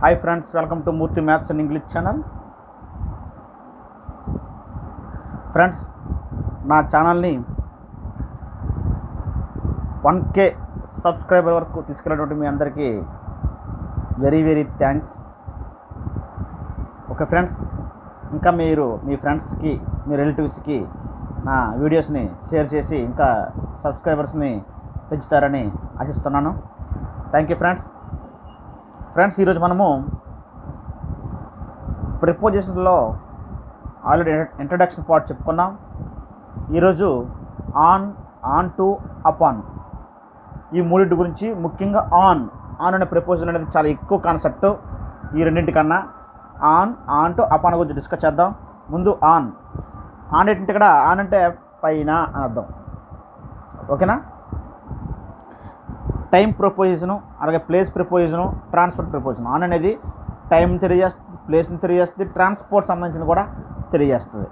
Hi friends, welcome to Murthy maths and English channel. Friends, నా ఛానల్ని 1K subscriber వరకు తీసుకెళ్ళినటువంటి మీ అందరికీ వెరీ థ్యాంక్స్. ఓకే ఫ్రెండ్స్, ఇంకా మీరు మీ ఫ్రెండ్స్కి, మీ రిలేటివ్స్కి నా వీడియోస్ని షేర్ చేసి ఇంకా సబ్స్క్రైబర్స్ని పెంచుతారని ఆశిస్తున్నాను. Thank you friends. ఈరోజు మనము ప్రిపోజిషన్లో ఆల్రెడీ ఇంట్రడక్షన్ పార్ట్ చెప్పుకున్నాం. ఈరోజు ఆన్ టు అపాన్ ఈ మూడింటి గురించి, ముఖ్యంగా ఆన్ అనే ప్రిపోజిషన్ అనేది చాలా ఎక్కువ కాన్సెప్ట్ ఈ రెండింటికన్నా. ఆన్ టు అపాన్ గురించి డిస్కస్ చేద్దాం. ముందు ఆన్ ఏంటంటే, ఇక్కడ ఆన్ అంటే పైన అని అర్థం. ఓకేనా? టైం ప్రిపోజిషను, అలాగే ప్లేస్ ప్రిపోజిషను, ట్రాన్స్పోర్ట్ ప్రిపోజిషను. ఆన్ అనేది టైంని తెలియజేస్తుంది, ప్లేస్ని తెలియజేస్తుంది, ట్రాన్స్పోర్ట్ సంబంధించింది కూడా తెలియజేస్తుంది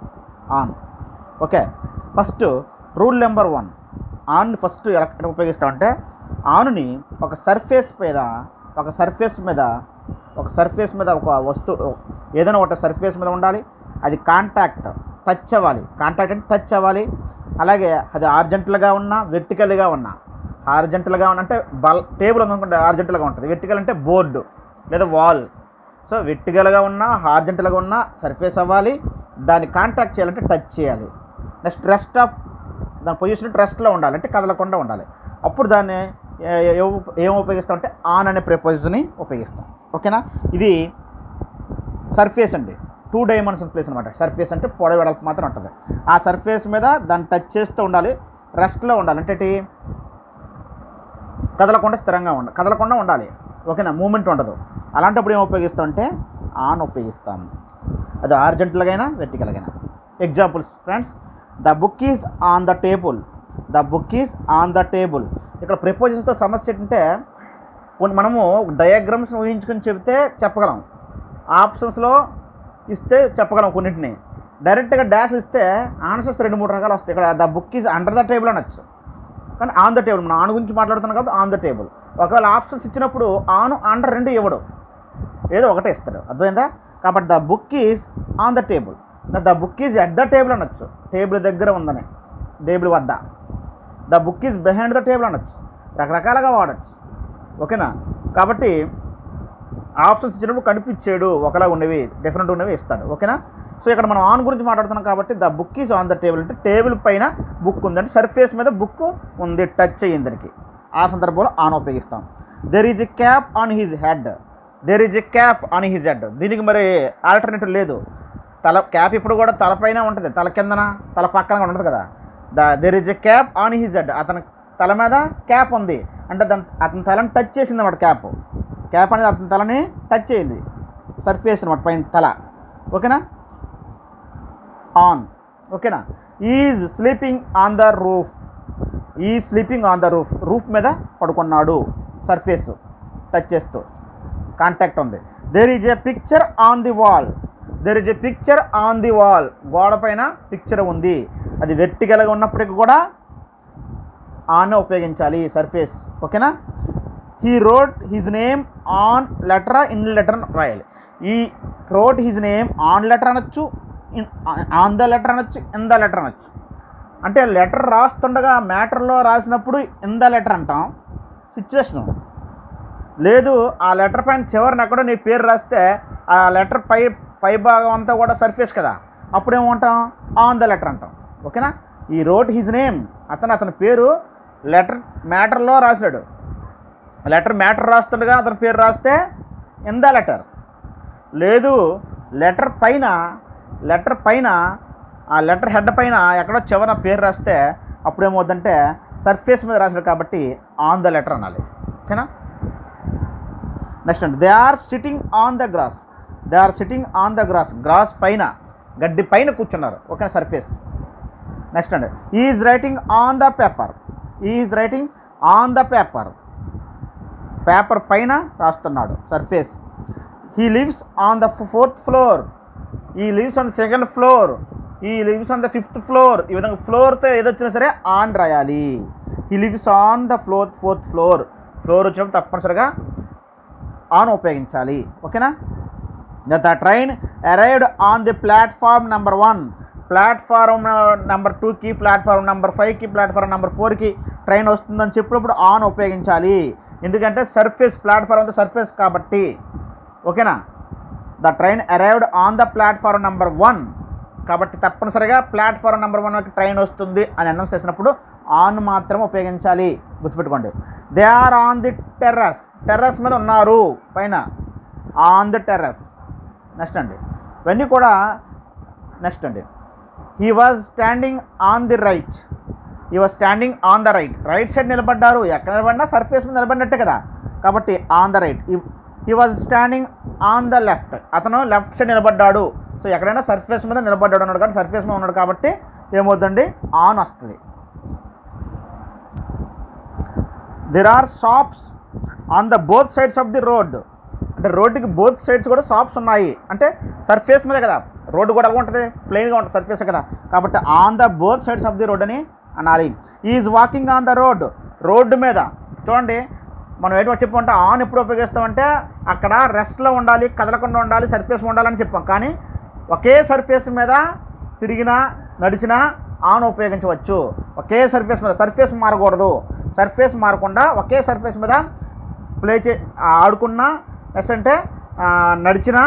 on. Okay, first rule number 1. On first ఎలా ఉపయోగిస్తామంటే, ఆన్ని ఒక సర్ఫేస్ మీద ఒక వస్తువు, ఏదైనా ఒక సర్ఫేస్ మీద ఉండాలి. అది టచ్ అవ్వాలి. అలాగే అది హారిజంటల్గా ఉన్నా, వెర్టికల్గా ఉన్నా. హారిజంటల్గా అంటే టేబుల్ ఉందనుకుంటే హారిజంటల్గా ఉంటుంది. వెర్టికల్ అంటే బోర్డు లేదా వాల్. సో వెర్టికల్గా ఉన్నా, హారిజంటల్గా ఉన్నా సర్ఫేస్ అవ్వాలి. దాన్ని కాంటాక్ట్ చేయాలంటే టచ్ చేయాలి. నెక్స్ట్ దాని పొజిషన్ రెస్ట్లో ఉండాలి, అంటే కదలకుండా ఉండాలి. అప్పుడు దాన్ని ఏం ఉపయోగిస్తామంటే ఆన్ అనే ప్రిపోజిషన్ని ఉపయోగిస్తాం. ఓకేనా? ఇది సర్ఫేస్ అండి, 2 డైమెన్షన్ ప్లేస్ అనమాట. సర్ఫేస్ అంటే పొడవు వెడల్పు మాత్రం ఉంటుంది. ఆ సర్ఫేస్ మీద దాన్ని టచ్ చేస్తూ ఉండాలి, రెస్ట్లో ఉండాలి. అంటే కదలకుండా ఉండాలి. ఓకేనా? మూమెంట్ ఉండదు. అలాంటప్పుడు ఏం ఉపయోగిస్తామంటే ఆన్ ఉపయోగిస్తాము. అది హారిజంటల్గా అయినా, వెర్టికల్గా అయినా. Examples friends, the book is on the table. ఇక్కడ ప్రిపోజిషన్తో సమస్య ఏంటంటే, కొన్ని మనము డయాగ్రామ్స్ ఊహించుకొని చెబితే చెప్పగలం, ఆప్షన్స్లో ఇస్తే చెప్పగలం. కొన్నింటిని డైరెక్ట్గా డాష్ ఇస్తే ఆన్సర్స్ 2-3 రకాలు వస్తాయి. ఇక్కడ the book is under the table అనొచ్చు, కానీ ఆన్ ద టేబుల్. మనం ఆన్ గురించి మాట్లాడుతున్నాం కాబట్టి ఆన్ ద టేబుల్. ఒకవేళ ఆప్షన్స్ ఇచ్చినప్పుడు అండర్ 2 ఇవ్వడు, ఏదో ఒకటే ఇస్తాడు. అర్థమైందా? కాబట్టి the book is on the table. The book is at the table అనొచ్చు, టేబుల్ దగ్గర ఉందని, టేబుల్ వద్ద. The book is behind the table అనొచ్చు. రకరకాలుగా వాడచ్చు. ఓకేనా? కాబట్టి ఆప్షన్స్ ఇచ్చినప్పుడు కన్ఫ్యూజ్ చేయడు, ఒకలా ఉన్నవి డిఫరెంట్ ఉన్నవి ఇస్తాడు. ఓకేనా? సో ఇక్కడ మనం ఆన్ గురించి మాట్లాడుతున్నాం కాబట్టి the book is on the table అంటే టేబుల్ పైన బుక్ ఉంది, అంటే సర్ఫేస్ మీద బుక్ ఉంది, టచ్ అయ్యింది దానికి. ఆ సందర్భంలో ఆన్ ఉపయోగిస్తాం. There is a cap on his head. దీనికి మరి ఆల్టర్నేటివ్ లేదు. క్యాప్ ఇప్పుడు కూడా తలపైన ఉంటుంది, తల కిందన, తల పక్కన ఉంటుంది కదా. There is a cap on his head. అతని తల మీద క్యాప్ ఉంది, అంటే అతని తలని టచ్ చేసింది అన్నమాట. క్యాప్ అనేది అతని తలని టచ్ అయ్యింది, సర్ఫేస్ అనమాట, పైన తల. ఓకేనా? ఆన్. ఓకేనా? Is sleeping on the roof. Roof మీద పడుకున్నాడు, సర్ఫేస్ టచ్ చేస్తూ కాంటాక్ట్ ఉంది. There is a picture on the wall. గోడ పైన పిక్చర్ ఉంది. అది వెర్టికల్గా ఉన్నప్పటికీ కూడా ఆన్ ఉపయోగించాలి, సర్ఫేస్. ఓకేనా? He wrote his name on letter, in letter రాయాలి. ఈ wrote his name on letter అనొచ్చు, ఆన్ ద లెటర్ అనొచ్చు, ఇన్ ద లెటర్ అనొచ్చు. అంటే లెటర్ రాస్తుండగా మ్యాటర్లో రాసినప్పుడు ఇన్ ద లెటర్ అంటాం, సిచ్యువేషను. లేదు, ఆ లెటర్ పైన చివరిని ఎక్కడో నీ పేరు రాస్తే ఆ లెటర్ పై భాగం అంతా కూడా సర్ఫేస్ కదా, అప్పుడేమంటాం? ఆన్ ద లెటర్ అంటాం. ఓకేనా? ఈ రోట్ హిజ్ నేమ్, అతని పేరు మ్యాటర్లో రాశాడు. మ్యాటర్ రాస్తుండగా అతని పేరు రాస్తే ఇన్ ద లెటర్. లేదు, లెటర్ పైన ఆ లెటర్ హెడ్ పైన ఎక్కడో చివర పేరు రాస్తే అప్పుడేమవుద్దంటే సర్ఫేస్ మీద రాశాడు కాబట్టి ఆన్ ద లెటర్ అనాలి. ఓకేనా? నెక్స్ట్ అంటే they are sitting on the grass పైన, గడ్డి పైన కూర్చున్నారు. Okay, surface. నెక్స్ట్ అంటే is writing on the paper పైన రాస్తున్నాడు, surface. He lives on the 4th floor. He lives on the 2nd floor. He lives on the 5th floor. ఈ విధంగా ఫ్లోర్తో ఏదొచ్చినా సరే ఆన్ రాయాలి. He lives on the 4th floor. Floor వచ్చినప్పుడు తప్పనిసరిగా ఆన్ ఉపయోగించాలి. ఓకేనా. The train arrived on the platform number 1, platform number 2కి, ప్లాట్ఫారం నెంబర్ 5కి, ప్లాట్ఫారం నెంబర్ 4కి ట్రైన్ వస్తుందని చెప్పినప్పుడు ఆన్ ఉపయోగించాలి. ఎందుకంటే సర్ఫేస్, ప్లాట్ఫారం అంతా సర్ఫేస్ కాబట్టి. ఓకేనా. The train arrived on the platform number 1 కాబట్టి తప్పనిసరిగా ప్లాట్ఫారం నెంబర్ 1కి ట్రైన్ వస్తుంది అని అనౌన్స్ చేసినప్పుడు ఆన్ మాత్రం ఉపయోగించాలి, గుర్తుపెట్టుకోండి. They are on the terrace, terrace మీద ఉన్నారు, పైన, ఆన్ ది టెర్రస్. నెక్స్ట్ అండి, ఇవన్నీ కూడా నెక్స్ట్ అండి. He was standing on the right, he was standing on the right, right side నిలబడ్డారు. ఎక్కడ నిలబడినా సర్ఫేస్ మీద నిలబడినట్టే కదా, కాబట్టి on the right. He was standing on the left, అతను లెఫ్ట్ సైడ్ నిలబడ్డాడు. సో ఎక్కడైనా సర్ఫేస్ మీద నిలబడ్డాడు అన్నాడు కాబట్టి సర్ఫేస్ మీద ఉన్నాడు కాబట్టి ఏమవుతుందండి, ఆన్ వస్తుంది. There are shops on the both sides of the road, అంటే రోడ్డుకి బోత్ సైడ్స్ కూడా షాప్స్ ఉన్నాయి. అంటే సర్ఫేస్ మీద కదా, రోడ్డు కూడా ఎలా ఉంటుంది, ప్లెయిన్గా ఉంటుంది, సర్ఫేస్ కదా, కాబట్టి on the both sides of the road అని అనాలి. Is walking on the road, road మీద. చూడండి, మనం ఏంటో చెప్పుకుంటే ఆన్ ఎప్పుడు ఉపయోగిస్తామంటే అక్కడ రెస్ట్లో ఉండాలి, కదలకుండా ఉండాలి, సర్ఫేస్ ఉండాలని చెప్పాం. కానీ ఒకే సర్ఫేస్ మీద తిరిగినా నడిచినా ఆన్ ఉపయోగించవచ్చు. ఒకే సర్ఫేస్ మీద, సర్ఫేస్ మారకూడదు, సర్ఫేస్ మారకుండా ఒకే సర్ఫేస్ మీద ఆడుకున్నా నెక్స్ట్ అంటే నడిచినా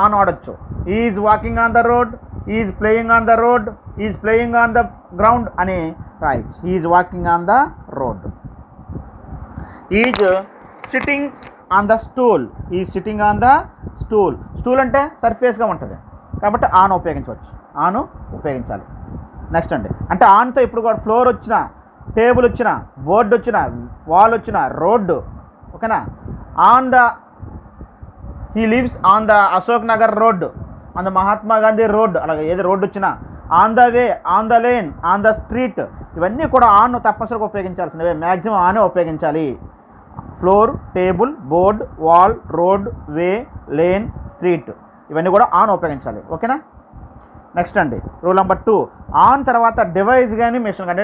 ఆన్ ఆడొచ్చు. Is walking on the road, is playing on the road, is playing on the ground అని రాయొచ్చు. Is walking on the road. Is sitting on the stool, is sitting on the stool. Stool అంటే సర్ఫేస్గా ఉంటుంది కాబట్టి on ఉపయోగించవచ్చు, on ఉపయోగించాలి. Next అండి, అంటే ఆన్తో ఇప్పుడు కూడా ఫ్లోర్ వచ్చిన, టేబుల్ వచ్చిన, బోర్డు వచ్చిన, వాల్ వచ్చిన, రోడ్డు. ఓకేనా. On the, he lives on the Ashok Nagar road, on the Mahatma Gandhi road, అలాగే ఏది రోడ్డు వచ్చినా, on the way, on the lane, on the street, ఇవన్నీ కూడా ఆన్ తప్పనిసరిగా ఉపయోగించాల్సినవే, మ్యాక్సిమం ఆనే ఉపయోగించాలి. Floor, table, board, wall, road, way, lane, street, ఇవన్నీ కూడా ఆన్ ఉపయోగించాలి. ఓకేనా. నెక్స్ట్ అండి, రూల్ నెంబర్ 2, ఆన్ తర్వాత డివైస్ కానీ మెషిన్ కానీ,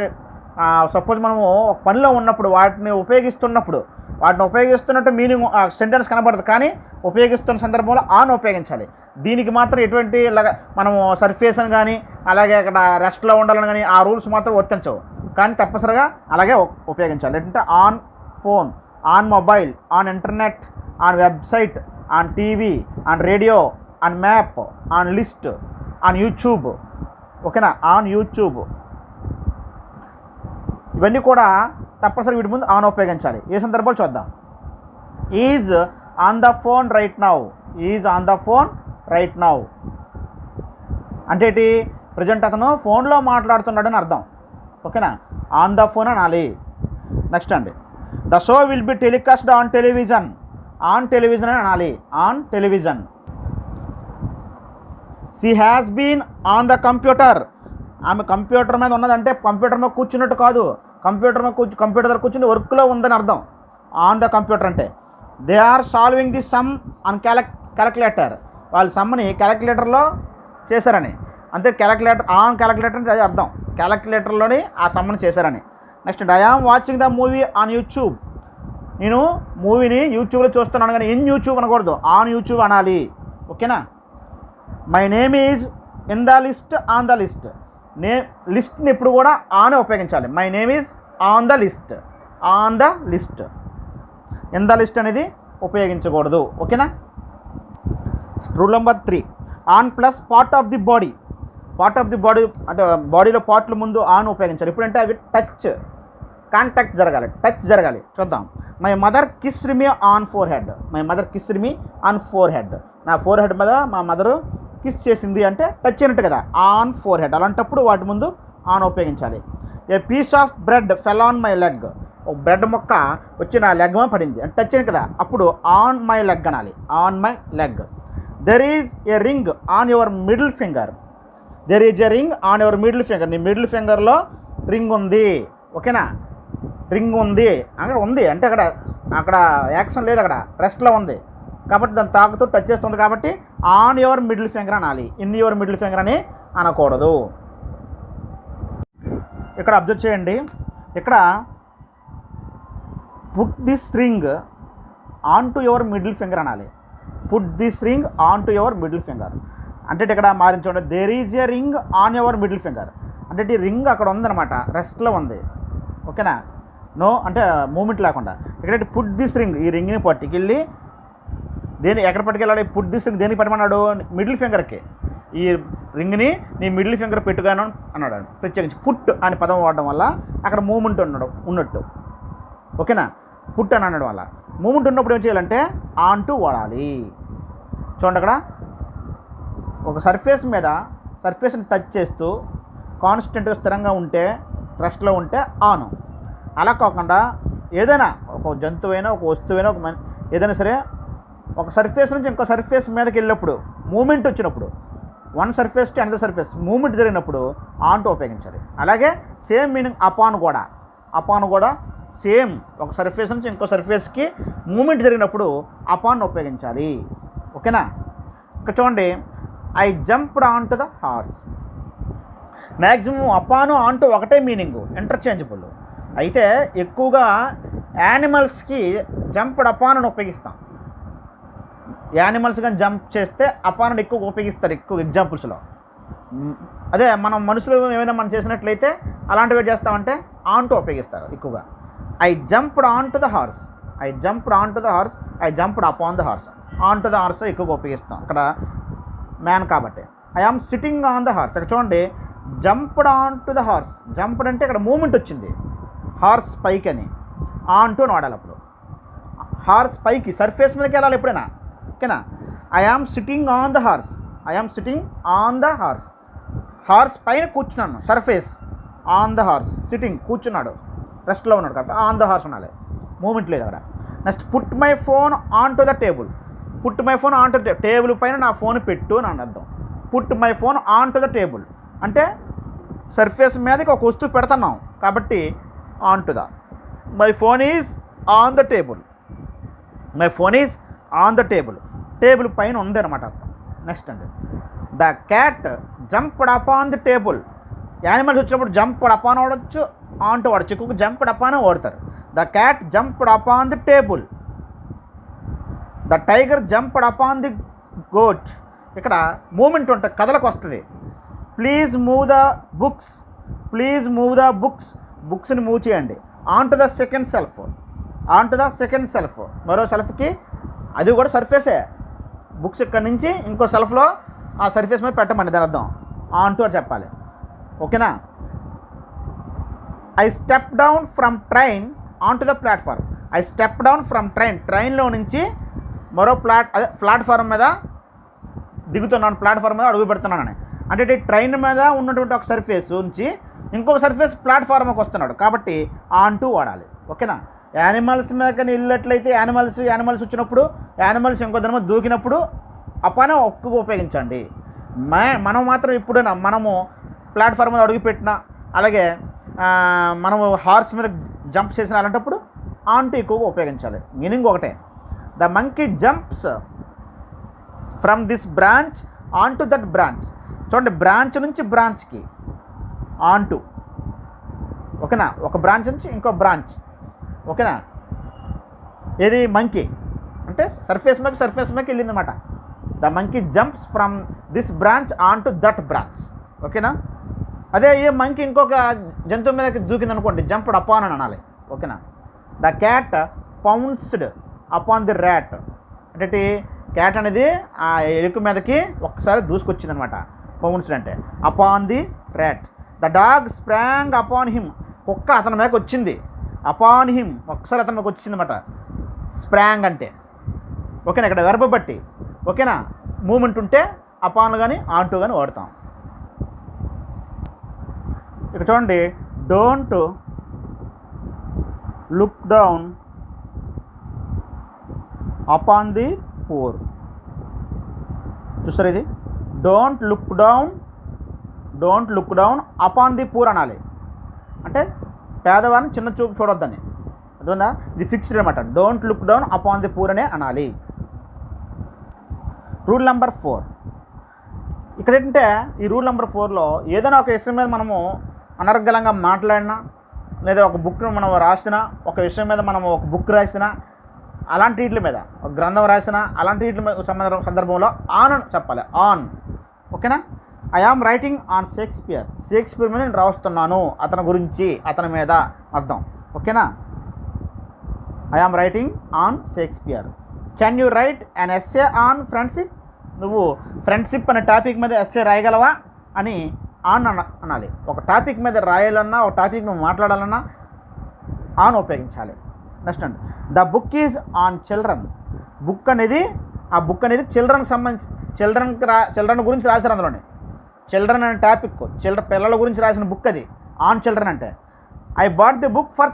సపోజ్ మనము ఒక పనిలో ఉన్నప్పుడు వాటిని ఉపయోగిస్తున్నట్టు మీనింగ్ సెంటెన్స్ కనబడదు, కానీ ఉపయోగిస్తున్న సందర్భంలో ఆన్ ఉపయోగించాలి. దీనికి మాత్రం ఎటువంటి మనము సర్ఫేస్ అని కానీ అలాగే అక్కడ రెస్ట్లో ఉండాలని కానీ ఆ రూల్స్ మాత్రం వర్తించవు, కానీ తప్పనిసరిగా అలాగే ఉపయోగించాలి. ఏంటంటే on phone, on mobile, on internet, on website, on TV, on radio, on map, on list, on YouTube. ఓకేనా. ఆన్ యూట్యూబ్, ఇవన్నీ కూడా తప్పనిసరి వీటి ముందు ఆన్ ఉపయోగించాలి. ఏ సందర్భాలు చూద్దాం. Is on the phone right now, is on the phone right now అంటే ఏంటి, ప్రజెంట్ అతను ఫోన్లో మాట్లాడుతున్నాడని అర్థం. ఓకేనా. ఆన్ ద ఫోన్ అనాలి. నెక్స్ట్ అండి, the show will be telecast on television, on television అని అనాలి, on television. She has been on the computer, ఆమె కంప్యూటర్ మీద ఉన్నదంటే కంప్యూటర్ మీద కూర్చున్నట్టు కాదు, కంప్యూటర్ దగ్గర కూర్చుని వర్క్లో ఉందని అర్థం. ఆన్ ద కంప్యూటర్ అంటే they are solving the sum on calculator, వాళ్ళు సమ్ని క్యాలిక్యులేటర్లో చేశారని. అంతే, ఆన్ క్యాలిక్యులేటర్ అంటే అది అర్థం, క్యాలిక్యులేటర్లోని ఆ సమ్ని చేశారని. Next, I am watching the movie on YouTube, నేను మూవీని యూట్యూబ్లో చూస్తున్నాను కానీ ఇన్ యూట్యూబ్ అనకూడదు, ఆన్ యూట్యూబ్ అనాలి. ఓకేనా. My name is in the list, on the list, లిస్ట్ని ఇప్పుడు కూడా ఆనే ఉపయోగించాలి. My name is on the list, on the list. In the list అనేది ఉపయోగించకూడదు. ఓకేనా. Rule number 3, on plus part of the body, part of the body అంటే బాడీలో పార్ట్ల ముందు ఆన్ ఉపయోగించాలి. ఇప్పుడంటే అవి కాంటాక్ట్ జరగాలి, టచ్ జరగాలి. చూద్దాం. My mother kissed me on four head, my mother kissed me on four head, నా ఫోర్ హెడ్ మీద మా మదరు కిస్ చేసింది అంటే టచ్ అయినట్టు కదా, ఆన్ ఫోర్ హెడ్. అలాంటప్పుడు వాటి ముందు ఆన్ ఉపయోగించాలి. A piece of bread fell on my leg, ఒక బ్రెడ్ మొక్క వచ్చి నా లెగ్ మీద పడింది అంటే టచ్ అయింది కదా, అప్పుడు ఆన్ మై లెగ్ అనాలి, on my leg. There is a ring on your middle finger, there is a ring on your middle finger, నీ మిడిల్ ఫింగర్లో రింగ్ ఉంది. ఓకేనా. రింగ్ ఉంది అక్కడ ఉంది అంటే అక్కడ యాక్షన్ లేదు, అక్కడ రెస్ట్లో ఉంది కాబట్టి దాన్ని తాకుతూ టచ్ చేస్తుంది కాబట్టి ఆన్ యువర్ మిడిల్ ఫింగర్ అనాలి, ఇన్ యువర్ మిడిల్ ఫింగర్ అని అనకూడదు. ఇక్కడ అబ్జర్వ్ చేయండి, ఇక్కడ put this ring on to your middle finger అనాలి. Put this ring on to your middle finger అంటే ఇక్కడ మారించండి. There is a ring on your middle finger అంటే ఈ రింగ్ అక్కడ ఉందన్నమాట, రెస్ట్లో ఉంది. ఓకేనా, నో అంటే మూమెంట్ లేకుండా. ఇక్కడ పుట్ దిస్ రింగ్, ఈ రింగ్ని పట్టుకెళ్ళి ఎక్కడ పట్టుకెళ్ళాలి? పుట్ దిస్ రింగ్ దేనికి పెట్టమన్నాడు? మిడిల్ ఫింగర్కి. ఈ రింగ్ని నీ మిడిల్ ఫింగర్ పెట్టుగాను అన్నాడు. ప్రత్యేకించి పుట్ అని పదం వాడడం వల్ల అక్కడ మూమెంట్ ఉన్నట్టు. ఓకేనా, పుట్ అని అనడం వల్ల మూమెంట్ ఉన్నప్పుడు ఏం చేయాలంటే ఆన్ టు వాడాలి. చూడండి, అక్కడ ఒక సర్ఫేస్ని టచ్ చేస్తూ కాన్స్టెంట్గా స్థిరంగా ఉంటే, రెస్ట్లో ఉంటే ఆను. అలా కాకుండా ఏదైనా ఒక జంతువైనా, ఒక వస్తువైనా, ఏదైనా సరే ఒక సర్ఫేస్ నుంచి ఇంకో సర్ఫేస్ మీదకి వెళ్ళినప్పుడు, మూమెంట్ వచ్చినప్పుడు, one surface to another surface moment జరిగినప్పుడు ఆన్ టు ఉపయోగించాలి. అలాగే సేమ్ మీనింగ్ అపాన్ కూడా సేమ్ ఒక సర్ఫేస్ నుంచి ఇంకో సర్ఫేస్కి మూమెంట్ జరిగినప్పుడు అపాన్ ఉపయోగించాలి. ఓకేనా, ఇక్కడ చూడండి, I jumped on to the horse. Maximum upon on to ఒకటే మీనింగు, ఇంటర్చేంజబుల్. అయితే ఎక్కువగా యానిమల్స్కి జంప్డ్ అపాన్ అని ఉపయోగిస్తాం. యానిమల్స్ కానీ జంప్ చేస్తే అపాన్ ఎక్కువ ఉపయోగిస్తారు, ఎక్కువ ఎగ్జాంపుల్స్లో. అదే మనం మనుషులు ఏమైనా మనం చేసినట్లయితే అలాంటివి చేస్తామంటే ఆన్ టు ఉపయోగిస్తారు ఎక్కువగా. I jumped on to the horse, I jumped upon the horse. On to the horse ఎక్కువగా ఉపయోగిస్తాం అక్కడ మ్యాన్ కాబట్టి. I am sitting on the horse. అక్కడ చూడండి, jumped on to the horse. Jumped అంటే ఇక్కడ మూమెంట్ వచ్చింది, హార్స్ పైకి అని. ఆన్ టు అని వాడాలి అప్పుడు. హార్స్ పైకి సర్ఫేస్ మీదకి వెళ్ళాలి ఎప్పుడైనా. ఓకేనా, I am sitting on the horse. Horse పైన కూర్చున్నాను, surface. On the horse, sitting కూర్చున్నాడు, రెస్ట్లో ఉన్నాడు కాబట్టి ఆన్ ద హార్స్ ఉండాలి, మూమెంట్ లేదు అక్కడ. Next put my phone on to the table. Put my phone on to the table పైన నా ఫోన్ పెట్టు అని అర్థం. Put my phone on to the table అంటే సర్ఫేస్ మీదకి ఒక వస్తువు పెడుతున్నాం కాబట్టి on to the. My phone is on the table. Table పైన ఉంది అనమాట అర్థం. నెక్స్ట్ అండి, the cat jumped upon the table. Animals వచ్చినప్పుడు జంప్డ్ అపాన్ వాడచ్చు, ఆన్ టు వాడచ్చు. ఎక్కువ జంప్డ్ అపాన్ వాడతారు. The cat jumped upon the table. The tiger jumped upon the goat. ఇక్కడ మూమెంట్ ఉంటుంది, కథలకు వస్తుంది. Please move the books. బుక్స్ని మూవ్ చేయండి. On to the second shelf. మరో సెల్ఫ్కి, అది కూడా సర్ఫేసే. బుక్స్ ఇక్కడ నుంచి ఇంకో సెల్ఫ్లో ఆ సర్ఫేస్ మీద పెట్టమండి, దాని అర్థం ఆన్ టు అని చెప్పాలి. ఓకేనా, I step down from train on to the platform. ట్రైన్లో నుంచి మరో ప్లాట్ఫామ్ మీద దిగుతున్నాను, ప్లాట్ఫామ్ మీద అడుగు పెడుతున్నానని. అంటే ట్రైన్ మీద ఉన్నటువంటి ఒక సర్ఫేస్ నుంచి ఇంకొక సర్ఫేస్ ప్లాట్ఫామ్కి వస్తున్నాడు కాబట్టి ఆన్ టు వాడాలి. ఓకేనా, యానిమల్స్ మీద కానీ వెళ్ళినట్లయితే యానిమల్స్ వచ్చినప్పుడు, యానిమల్స్ ఇంకో దాని మీద దూకినప్పుడు అపానే ఒక్కగా ఉపయోగించండి. మనం మాత్రం ఎప్పుడైనా మనము ప్లాట్ఫామ్ మీద అడుగుపెట్టినా, అలాగే మనము హార్స్ మీద జంప్ చేసిన అలాంటప్పుడు ఆన్ టు ఎక్కువగా ఉపయోగించాలి. మీనింగ్ ఒకటే. The monkey jumps from this branch on to that branch. చూడండి, బ్రాంచ్ నుంచి బ్రాంచ్కి ఆన్ టు. ఓకేనా, ఒక బ్రాంచ్ నుంచి ఇంకో బ్రాంచ్. ఓకేనా, ఏది మంకీ అంటే సర్ఫేస్ మీదకి వెళ్ళిందన్నమాట. The monkey jumps from this branch on to that branch. ఓకేనా, అదే ఏ మంకీ ఇంకొక జంతువు మీదకి దూకింది అనుకోండి, జంప్డ్ అపాన్ అని అనాలి. ఓకేనా, the cat pounced upon the rat. అంటే క్యాట్ అనేది ఆ ఎలుక మీదకి ఒక్కసారి దూసుకొచ్చింది అనమాట. పౌన్స్డ్ అంటే upon the rat. The dog sprang upon him. కుక్క అతని మీదకి వచ్చింది, అపాన్ హిమ్ ఒకసారి అతని మీదకి వచ్చింది అనమాట. స్ప్రాంగ్ అంటే ఓకేనా, ఇక్కడ వెర్బ్ బట్టి. ఓకేనా, మూమెంట్ ఉంటే అపాన్ కానీ ఆన్ టు కానీ వాడతాం. ఇక్కడ చూడండి, don't look down upon the poor. చూస్తారు, ఇది don't look down upon the poor అనాలి. అంటే పేదవారిని చిన్న చూపు చూడొద్దని అర్థమైందా. ఇది ఫిక్స్డ్ అనమాట. Don't look down upon the poor అనే అనాలి. Rule number 4. ఇక్కడ ఏంటంటే ఈ రూల్ నెంబర్ 4లో ఏదైనా ఒక విషయం మీద మనము అనర్గళంగా మాట్లాడినా, లేదా ఒక బుక్ను మనం రాసినా, ఒక విషయం మీద మనం ఒక బుక్ రాసినా, అలాంటి వీటి మీద ఒక గ్రంథం రాసిన అలాంటి వీటి మీద సందర్భంలో ఆన్ అని చెప్పాలి, ఆన్. ఓకేనా? I am writing on Shakespeare. Shakespeare మీద నేను రాస్తున్నాను, అతని గురించి, అతని మీద అర్థం. ఓకేనా? I am writing on Shakespeare. Can you write an essay on friendship? నువ్వు ఫ్రెండ్షిప్ అనే టాపిక్ మీద ఎస్సే రాయగలవా అని ఆన్ అనాలి. ఒక టాపిక్ మీద రాయాలన్నా, ఒక టాపిక్ నువ్వు మాట్లాడాలన్నా ఆన్ ఉపయోగించాలి. నెక్స్ట్ అండి, the book is on children. Book అనేది చిల్డ్రన్కి సంబంధించి చిల్డ్రన్ గురించి రాశారు. అందులోనే చిల్డ్రన్ అనే టాపిక్, పిల్లల గురించి రాసిన బుక్ అది ఆన్ చిల్డ్రన్ అంటే. I bought the book for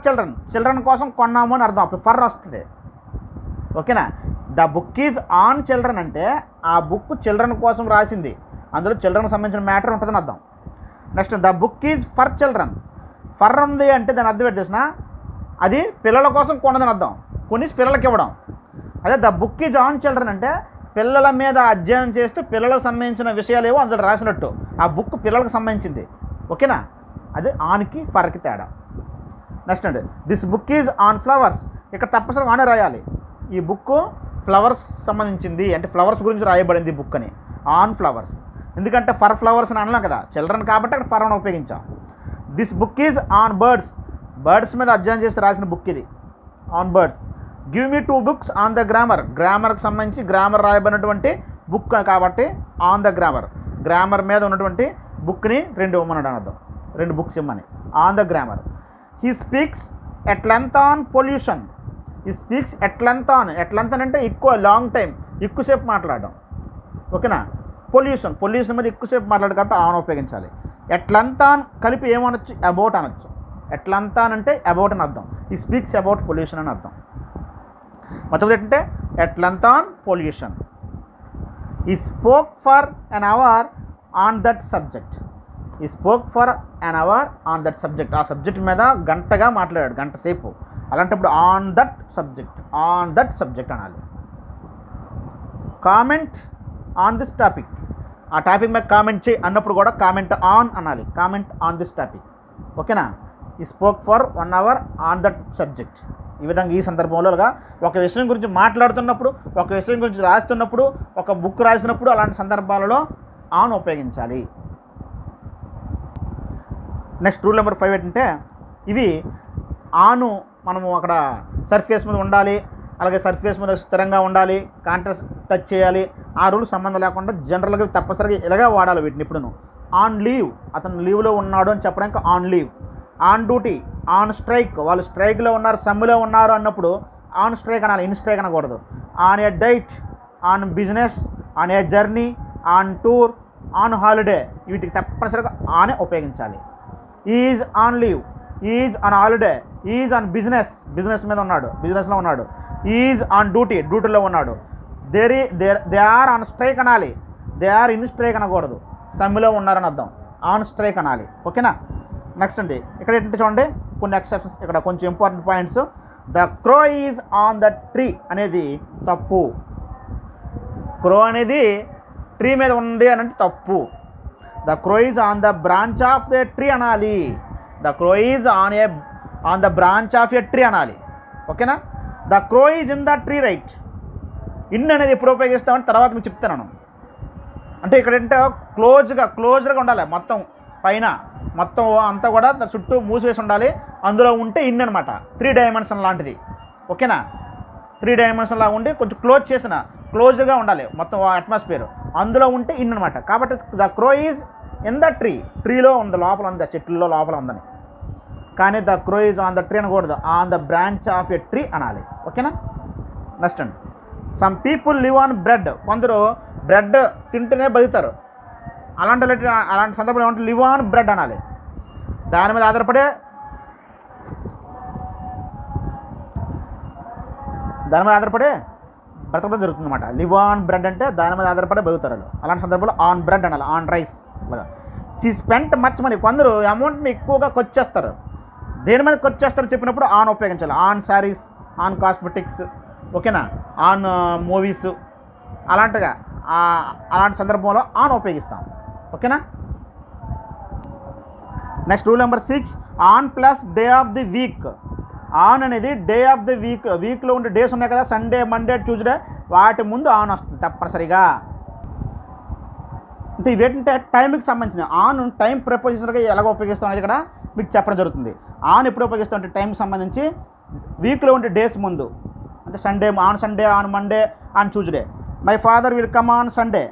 children కోసం కొన్నాము అని అర్థం. అప్పుడు ఫర్ వస్తుంది. ఓకేనా? The book is on children అంటే ఆ బుక్ చిల్డ్రన్ కోసం రాసింది, అందులో చిల్డ్రన్కి సంబంధించిన మ్యాటర్ ఉంటుందని అర్థం. Next, the book is for children. For ఉంది అంటే దాని అర్థం ఏంటి తెలిసిన, అది పిల్లల కోసం కొన్నదని అర్థం, కొనేసి పిల్లలకి ఇవ్వడం. అదే the book is on children అంటే పిల్లల మీద అధ్యయనం చేస్తూ పిల్లలకు సంబంధించిన విషయాలు ఏవో అందులో రాసినట్టు ఆ బుక్ పిల్లలకు సంబంధించింది. ఓకేనా? అది ఆన్కి ఫర్కి తేడా. నెక్స్ట్ అండి, this book is on flowers. ఇక్కడ తప్పనిసరిగా ఆనే రాయాలి. ఈ బుక్ ఫ్లవర్స్ సంబంధించింది అంటే ఫ్లవర్స్ గురించి రాయబడింది బుక్ అని, ఆన్ ఫ్లవర్స్. ఎందుకంటే ఫర్ ఫ్లవర్స్ అని అనలేం కదా, చిల్డ్రన్ కాబట్టి అక్కడ ఫర్ అని ఉపయోగించాం. This book is on birds. Birds మీద అధ్యయనం చేసి రాసిన బుక్ ఇది, on birds. Give me 2 books on the grammar. గ్రామర్కి సంబంధించి గ్రామర్ రాయబడినటువంటి బుక్ కాబట్టి ఆన్ ద గ్రామర్ మీద ఉన్నటువంటి బుక్ని 2 ఇవ్వమని అర్థం, 2 books ఇవ్వమని. On the grammar. He speaks at length on pollution. ఈ స్పీక్స్ ఎట్ లెంత్ అంటే ఎక్కువ లాంగ్ టైం, ఎక్కువసేపు మాట్లాడడం. ఓకేనా? పొల్యూషన్ మీద ఎక్కువసేపు మాట్లాడు కాబట్టి ఆన్ ఉపయోగించాలి. ఎట్ లెంత్ ఆన్ కలిపి ఏమనొచ్చు, అబౌట్ అనొచ్చు. ఎట్ లెంత్ ఆన్ అంటే అబౌట్ అని అర్థం, ఈ స్పీక్స్ అబౌట్ పొల్యూషన్ అని అర్థం. మొత్తం ఏంటంటే at length on pollution. He spoke for an hour on that subject. He spoke for an hour on that subject. ఆ సబ్జెక్ట్ మీద గంటగా మాట్లాడాడు, గంట సేపు. అలాంటప్పుడు ఆన్ దట్ సబ్జెక్ట్ అనాలి. Comment on this topic. ఆ టాపిక్ మీద కామెంట్ చేయి అన్నప్పుడు కూడా కామెంట్ ఆన్ అనాలి, కామెంట్ ఆన్ దిస్ టాపిక్. ఓకేనా? He spoke for 1 hour on that subject. ఈ విధంగా ఈ సందర్భంలో ఒక విషయం గురించి మాట్లాడుతున్నప్పుడు, ఒక విషయం గురించి రాస్తున్నప్పుడు, ఒక బుక్ రాసినప్పుడు అలాంటి సందర్భాలలో ఆన్ ఉపయోగించాలి. నెక్స్ట్ రూల్ నెంబర్ 5 ఏంటంటే, ఇవి ఆను మనము అక్కడ సర్ఫేస్ మీద ఉండాలి, అలాగే సర్ఫేస్ మీద స్థిరంగా ఉండాలి, కాంట్రాస్ట్ టచ్ చేయాలి. ఆ రూల్ సంబంధం లేకుండా జనరల్గా తప్పనిసరిగా ఇలాగే వాడాలి వీటిని. ఇప్పుడు ఆన్ లీవ్, అతను లీవ్లో ఉన్నాడు అని చెప్పడానికి on leave. On duty, on strike, వాళ్ళు స్ట్రైక్లో ఉన్నారు, సమ్మెలో ఉన్నారు అన్నప్పుడు ఆన్ స్ట్రైక్ అనాలి, ఇన్ స్ట్రైక్ అనకూడదు. On a diet, on business, on a journey, on tour, on holiday, వీటికి తప్పనిసరిగా ఆనే ఉపయోగించాలి. Is on leave, is on holiday, is on business మీద ఉన్నాడు, బిజినెస్లో ఉన్నాడు. ఈజ్ ఆన్ డ్యూటీ, డ్యూటీలో ఉన్నాడు. దే ఆర్ ఆన్ స్ట్రైక్ అనాలి, దే ఆర్ ఇన్ స్ట్రైక్ అనకూడదు, సమ్మెలో ఉన్నారని అర్థం, ఆన్ స్ట్రైక్ అనాలి. ఓకేనా? నెక్స్ట్ అండి, ఇక్కడ ఏంటంటే చూడండి కొన్ని ఎక్సెప్షన్స్, ఇక్కడ కొంచెం important points. The crow is on the tree అనేది తప్పు. క్రో అనేది ట్రీ మీద ఉంది అని అంటే తప్పు. The crow is on the branch of the tree అనాలి. The crow is on the branch of a tree అనాలి. ఓకేనా? The crow is in the tree right. In అనేది ఎప్పుడు ఉపయోగిస్తామని తర్వాత మీకు చెప్తాను. అంటే ఇక్కడ ఏంటంటే క్లోజ్గా ఉండాలి, మొత్తం పైన మొత్తం అంతా కూడా చుట్టూ మూసివేసి ఉండాలి. అందులో ఉంటే ఇన్ అనమాట, 3 dimension లాంటిది. ఓకేనా? 3 dimension లా ఉండి కొంచెం క్లోజ్గా ఉండాలి మొత్తం అట్మాస్ఫియర్, అందులో ఉంటే ఇన్ అనమాట. కాబట్టి the crow is in the ట్రీలో ఉంది, లోపల ఉంది, చెట్లలో లోపల ఉందని. కానీ the crow is on the tree అనకూడదు, on the branch of a tree అనాలి. ఓకేనా? నెక్స్ట్ అండి, some people live on bread. కొందరు బ్రెడ్ తింటూనే బతుకుతారు. అలాంటి సందర్భంలో ఏమంటే లివ్ ఆన్ బ్రెడ్ అనాలి. దాని మీద ఆధారపడే బ్రతకడం జరుగుతుంది అన్నమాట. లివ్ ఆన్ బ్రెడ్ అంటే దాని మీద ఆధారపడే బతుకుతారు. అలాంటి సందర్భంలో ఆన్ బ్రెడ్ అనాలి, ఆన్ రైస్ అలాగా. She spent much money. కొందరు అమౌంట్ని ఎక్కువగా ఖర్చు చేస్తారు. దేని మీద ఖర్చు చేస్తారో చెప్పినప్పుడు ఆన్ ఉపయోగించాలి. ఆన్ శారీస్, ఆన్ కాస్మెటిక్స్, ఓకేనా, ఆన్ మూవీస్, అలాంటి సందర్భంలో ఆన్ ఉపయోగిస్తాం. ఓకేనా? Next rule number 6, on plus day of the week. On అనేది డే ఆఫ్ ది వీక్లో ఉండే డేస్ ఉన్నాయి కదా, సండే, మండే, ట్యూస్డే, వాటి ముందు ఆన్ వస్తుంది తప్పనిసరిగా. అంటే ఇవేంటంటే టైంకి సంబంధించిన ఆన్ టైం ప్రిపోజిషన్గా ఎలాగో ఉపయోగిస్తాం అనేది ఇక్కడ మీకు చెప్పడం జరుగుతుంది. ఆన్ ఎప్పుడు ఉపయోగిస్తాం అంటే టైంకి సంబంధించి వీక్లో ఉండే డేస్ ముందు, అంటే Sunday, on Monday, on Tuesday. My father will come on Sunday,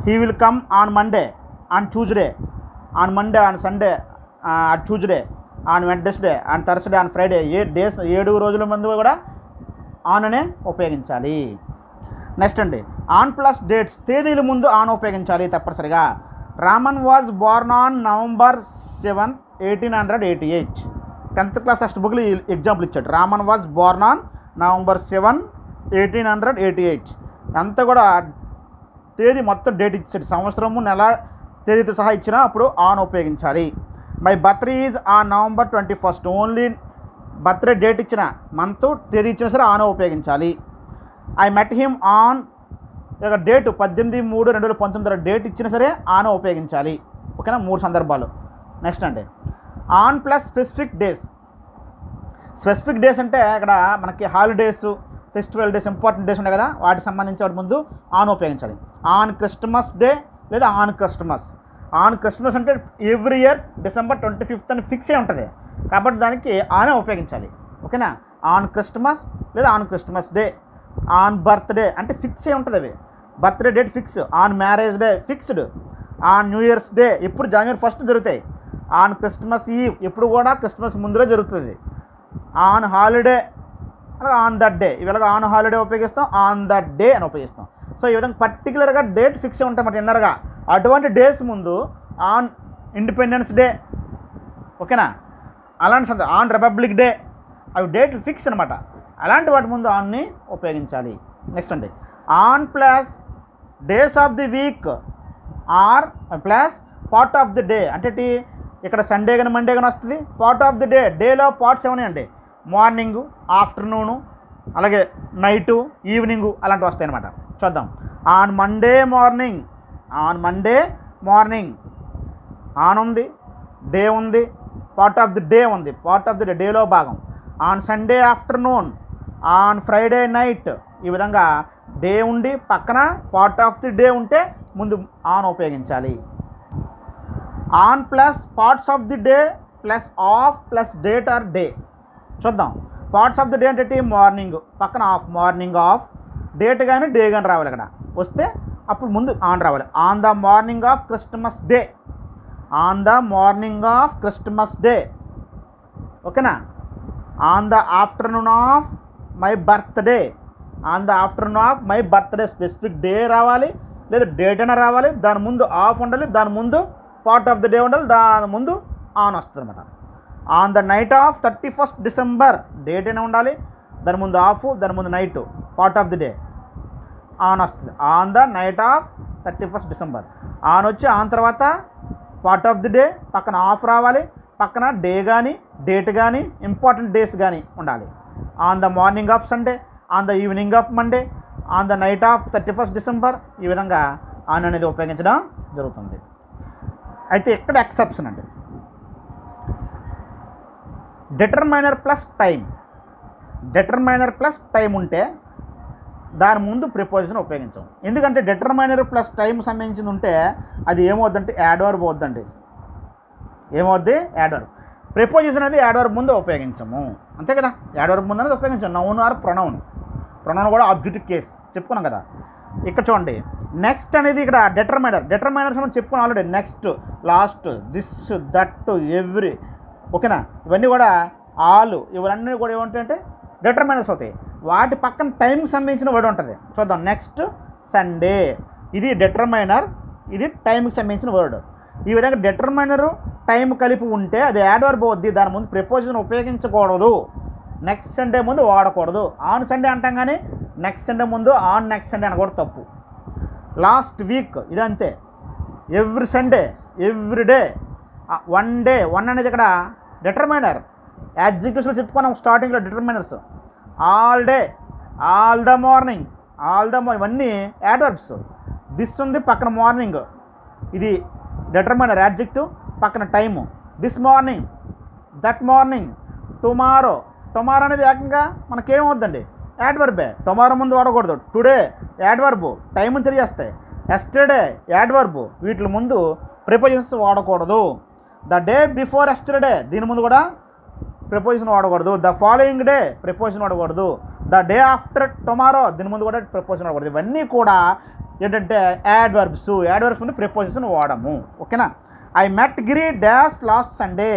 he will come on Monday, on Tuesday, on Monday, on Sunday, on Tuesday, on Wednesday, on Thursday, on Friday. 7 రోజుల ముందు కూడా on అనే ఉపయోగించాలి. Next అండి, on plus dates, తేదీల ముందు on ఉపయోగించాలి తప్పనిసరిగా. Raman was born on November 7, 1888. 10th class text బుక్లో ఎగ్జాంపుల్ ఇచ్చాడు. Raman was born on November 7, 1888. అంతా కూడా తేదీ మొత్తం డేట్ ఇచ్చాడు, సంవత్సరము, నెల, తేదీతో సహా ఇచ్చినా అప్పుడు ఆన్ ఉపయోగించాలి. My birthday is on November 21. Only birthday date ఇచ్చిన, మంత్, తేదీ ఇచ్చినా సరే ఆన్ ఉపయోగించాలి. ఐ మెట్ హిమ్ ఆన్, ఇక డేటు 18/3/2019 డేట్ ఇచ్చినా సరే ఆన్ ఉపయోగించాలి. ఓకేనా, 3 సందర్భాలు. నెక్స్ట్ అండి, on plus specific days. Specific days అంటే ఇక్కడ మనకి holidays, festival days, important days ఉన్నాయి కదా, వాటికి సంబంధించి వాటి ముందు ఆన్ ఉపయోగించాలి. ఆన్ క్రిస్మస్ డే లేదా ఆన్ క్రిస్మస్. ఆన్ క్రిస్మస్ అంటే ఎవ్రీ ఇయర్ December 25th అని ఫిక్స్ అయి ఉంటుంది కాబట్టి దానికి ఆనే ఉపయోగించాలి. ఓకేనా, ఆన్ క్రిస్మస్ లేదా on Christmas day. On birthday అంటే ఫిక్స్ అయి ఉంటుంది, అవి birthday date fix. On marriage day fixed. On new years day ఇప్పుడు January 1st జరుగుతాయి. ఆన్ క్రిస్మస్ ఈవ్ ఎప్పుడు కూడా క్రిస్మస్ ముందులో జరుగుతుంది. ఆన్ హాలిడే అలాగే ఆన్ దట్ డే, ఇవాళ ఆన్ హాలిడే ఉపయోగిస్తాం, ఆన్ దట్ డే అని ఉపయోగిస్తాం. సో ఈ విధంగా పర్టికులర్గా డేట్ ఫిక్స్ ఉంటాయి అన్నమాట ఇన్నర్గా. అటువంటి డేస్ ముందు ఆన్ ఇండిపెండెన్స్ డే, ఓకేనా, అలాంటి ఆన్ రిపబ్లిక్ డే, అవి డేట్ ఫిక్స్ అనమాట. అలాంటి వాటి ముందు ఆన్ని ఉపయోగించాలి. నెక్స్ట్ అండి, on plus days of the week or plus part of the day. అంటే ఇక్కడ సండే కానీ మండే కానీ వస్తుంది. పార్ట్ ఆఫ్ ది డే, డేలో పార్ట్స్ ఏమన్నా అండి, మార్నింగు, ఆఫ్టర్నూను, అలాగే నైటు, ఈవినింగు అలాంటివి వస్తాయి అన్నమాట. చూద్దాం. On Monday morning, on Monday morning on ఉంది, డే ఉంది, పార్ట్ ఆఫ్ ది డే ఉంది, పార్ట్ ఆఫ్ ది డే డేలో భాగం. On Sunday afternoon, on Friday night. ఈ విధంగా డే ఉండి పక్కన పార్ట్ ఆఫ్ ది డే ఉంటే ముందు ఆన్ ఉపయోగించాలి. On plus parts of the day plus of plus date or day. చూద్దాం. పార్ట్స్ ఆఫ్ ది డే అంటే మార్నింగ్, పక్కన ఆఫ్, మార్నింగ్ ఆఫ్, డేట్ కానీ డే కానీ రావాలి. ఇక్కడ వస్తే అప్పుడు ముందు ఆన్ రావాలి. On the morning of Christmas day, on the morning of Christmas day. ఓకేనా. On the afternoon of my birthday, on the afternoon of my birthday. Specific day రావాలి లేదా డేట్ అయినా రావాలి, దాని ముందు ఆఫ్ ఉండాలి, దాని ముందు పార్ట్ ఆఫ్ ది డే ఉండాలి, దాని ముందు ఆన్ వస్తుంది అనమాట. On the night of 31st December, date అయినా ఉండాలి, దాని ముందు ఆఫ్, దాని ముందు night, part of the day on వస్తుంది. On the night of 31st December on వచ్చి ఆన్ తర్వాత పార్ట్ ఆఫ్ ది డే, పక్కన ఆఫ్ రావాలి, పక్కన డే కానీ డేట్ కానీ ఇంపార్టెంట్ డేస్ కానీ ఉండాలి. On the morning of Sunday, on the evening of Monday, on the night of 31st December. ఈ విధంగా ఆన్ అనేది ఉపయోగించడం జరుగుతుంది. అయితే ఇక్కడ ఎక్సెప్షన్ అండి, determiner plus time. Determiner plus time ఉంటే దాని ముందు ప్రిపోజిషన్ ఉపయోగించాం. ఎందుకంటే డిటర్మైనర్ ప్లస్ టైం సంబంధించింది ఉంటే అది ఏమవుద్దంటే యాడ్ వర్బ్ అవుద్దండి. ఏమవుద్ది? Adverb. ప్రిపోజిషన్ అనేది యాడ్ వర్బ్ ముందు ఉపయోగించము, అంతే కదా. యాడ్ వర్బ్ ముందు అనేది ఉపయోగించాం. Noun or pronoun. ప్రొనౌన్ కూడా ఆబ్జెక్టివ్ కేస్ చెప్పుకున్నాం కదా. ఇక్కడ చూడండి, నెక్స్ట్ అనేది ఇక్కడ డిటర్మైనర్స్ మనం చెప్పుకున్నాం already. Next, last, this, that, every, ఓకేనా. ఇవన్నీ కూడా ఆల్, ఇవన్నీ కూడా ఏమంటాయంటే డిటర్మైనర్స్ అవుతాయి. వాటి పక్కన టైంకి సంబంధించిన వర్డ్ ఉంటుంది. చూద్దాం. నెక్స్ట్ సండే, ఇది డిటర్మైనర్, ఇది టైంకి సంబంధించిన వర్డ్. ఈ విధంగా డిటర్మైనరు టైం కలిపి ఉంటే అది యాడ్ వర్బ్ అవుద్ది. దాని ముందు ప్రిపోజిషన్ ఉపయోగించకూడదు. నెక్స్ట్ సండే ముందు వాడకూడదు. ఆన్ సండే అంటాం కానీ నెక్స్ట్ సండే ముందు ఆన్ నెక్స్ట్ సండే అనకూడదు, తప్పు. లాస్ట్ వీక్ ఇదంతే. Every Sunday, every day, one day. One అనేది ఇక్కడ డిటర్మైనర్. యాడ్జెక్టివ్స్లో చెప్పుకున్నాం స్టార్టింగ్లో determiners. All day, all the morning, ఇవన్నీ యాడ్వర్బ్స్. దిస్ ఉంది పక్కన మార్నింగ్, ఇది డిటర్మైనర్ యాడ్జెక్టివ్, పక్కన time. This morning, that morning. Tomorrow అనేది ఏకంగా మనకేమవుద్దండి, యాడ్వర్బే. టుమారో ముందు వాడకూడదు. టుడే యాడ్వర్బు, టైంని తెలియజేస్తాయి. ఎస్టర్డే యాడ్వర్బు, వీటి ముందు ప్రిపోజిషన్స్ వాడకూడదు. ద డే బిఫోర్ ఎస్టర్డే, దీని ముందు కూడా ప్రిపోజిషన్ వాడకూడదు. ద ఫాలోయింగ్ డే ప్రిపోజిషన్ వాడకూడదు. ద డే ఆఫ్టర్ టుమారో, దీని ముందు కూడా ప్రిపోజిషన్ వాడకూడదు. ఇవన్నీ కూడా ఏంటంటే యాడ్వర్బ్స్. యాడ్వర్బ్స్ ముందు ప్రిపోజిషన్ వాడము. ఓకేనా. I met Giri dash last Sunday,